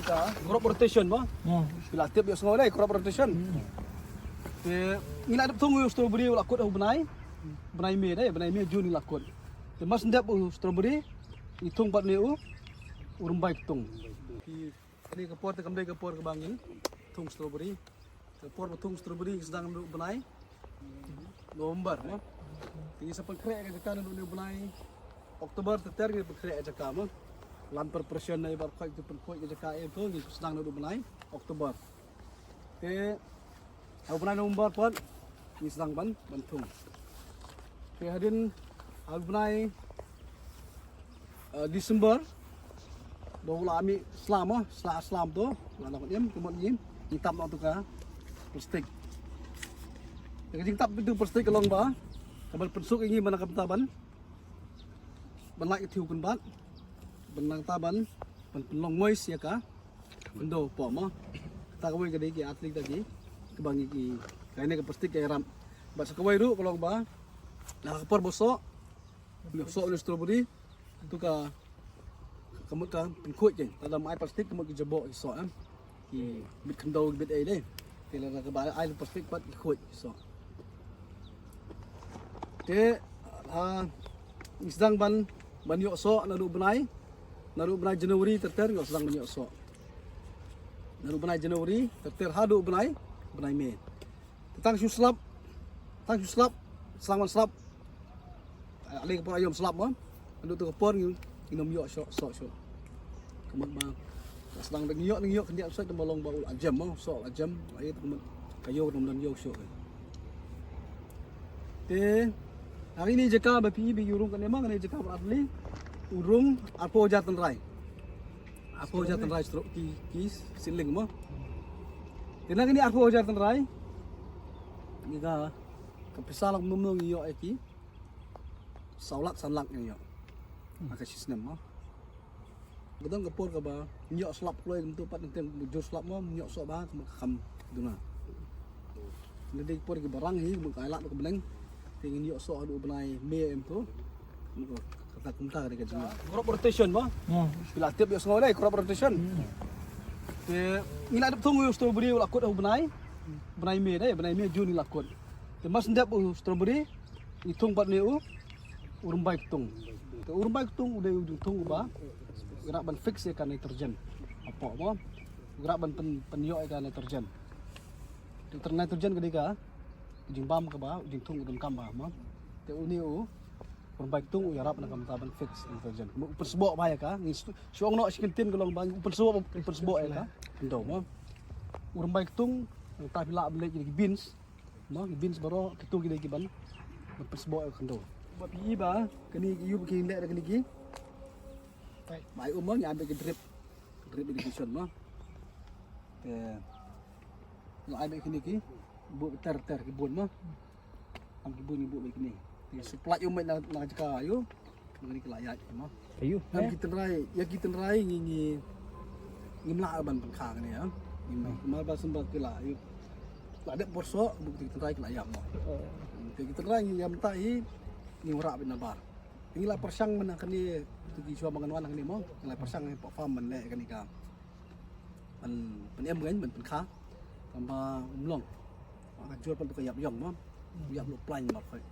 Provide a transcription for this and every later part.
ka crop rotation mo. Bila tiap yo sengau dai crop rotation. Te ngina dap tunggu strawberry lakut benai. Benai me dai, benai me Juni lakut. Te mas ndap strawberry itung pat neu urumbai tung. Ini kepor te kamdai kepor ke bangin tung strawberry. Kepor tung strawberry sedang duduk benai. November mo. Tinggi sampai krek ke kan duduk benai. Oktober teter ke krek ke kan mo. Lan per pression na ibar khoi tu pen khoi ke ka e to ngi sedang duduk benai Oktober. Te au benai November pun ngi sedang bantung. Te hadin au benai Desember bawa ami selam selam tu nak diam kemudian hitam nak tu ka plastik. Jadi tap itu plastik kelong ba kabel pensuk ini mana kaptaban banlak itu kun bat benang taban penlong mois ya ka bendo po mo ta kawai gadi ki atlik tadi kebangi ki kaine ke plastik ke ram ba sakawai ru kelong ba nak kapor bosok bosok strawberry tu ka kemut ka pengkut je dalam air plastik kemut ke jebok so ki bit kendau bit ai deh tela ka ba air plastik pat khut so te sedang ban yok so naru benai Januari terter yo sedang ban yok so naru benai Januari terter hadu benai Mei tang slap selang slap ali ke ayam slap mo anu tu kepor nginom yok so kemat ba sedang ngiyok kendiak so temolong baul ajam mo so ajam ai kemat kayo nom yok so te hari ini jeka bapi bi urung kan emang kan jeka beradli urung apa jatan rai stroke ki siling mo kena kini apa jatan rai ni ga kepisalang numnong yo eki saulat sanlak ni yo aka sistem mo gedang kepor ka ba nyok slap kloy bentuk pat ntem bujur slap mo nyok so ba kam duna jadi por ki barang hi mo kailak ke beleng tingin yok so adu benai me em tu kata kunta dekat sini crop rotation mo bila tiap yo sengau dai crop rotation te ngina dap tunggu strawberry lakut benai me dai benai me Juni lakut te mas ndap strawberry itung pat neu urumbai tung te urumbai tung udah ujung tung ba gerak ban fix ya kan nitrogen apa mo gerak ban penyok kan nitrogen nitrogen kedika ujung bam ke ba ujung tung udun kamba ma te uniu perbaik tung ya rap nak taban fix nitrogen persebok ba ya ka ni suang no skintin golong bang persebok ya ka ndo ma urang baik tung ta pila beli jadi beans ma beans baro kitu gide ki ban persebok ya kendo ba pi ba kini yu ki lek kini ki mai umang ya ambil drip irrigation ma te la ambil kini ki bu ter kebun mah am kebun ibu begini supply umat nak jaka ayo ngani kelayat mah ayo kita rai ngi mla ban pengkang ni ya mal ba sembah kila ayo ada porso bukti kita rai kelayam mah kita rai yang tai ni ora bin nabar inilah persang mana kani tu jua mangan wan kani mah inilah persang ni pak farm man le kani ka ban em gan ban pengkang tambah umlong jual pada kayak yang mah yang lu plan mak kai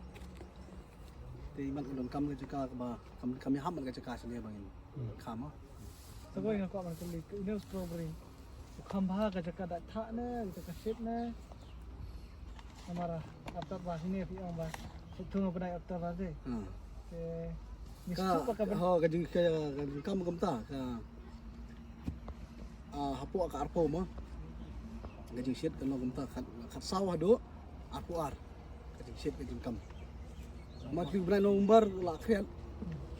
ti man ulun kam ke jaka ba kami ham ke jaka sini bangin khama Tagoi ngako man kali ini strawberry khamba ke jaka dak tha na jaka shape na हमारा after ba sini fi ang ba itu benai after ba de mistu ka ho ka jing kam ta ka hapo ka arpo mah gajing shit kalau kita kat sawah do aku gajing shit gajing kam mati benai November la fiat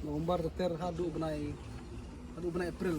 November ter hadu benai April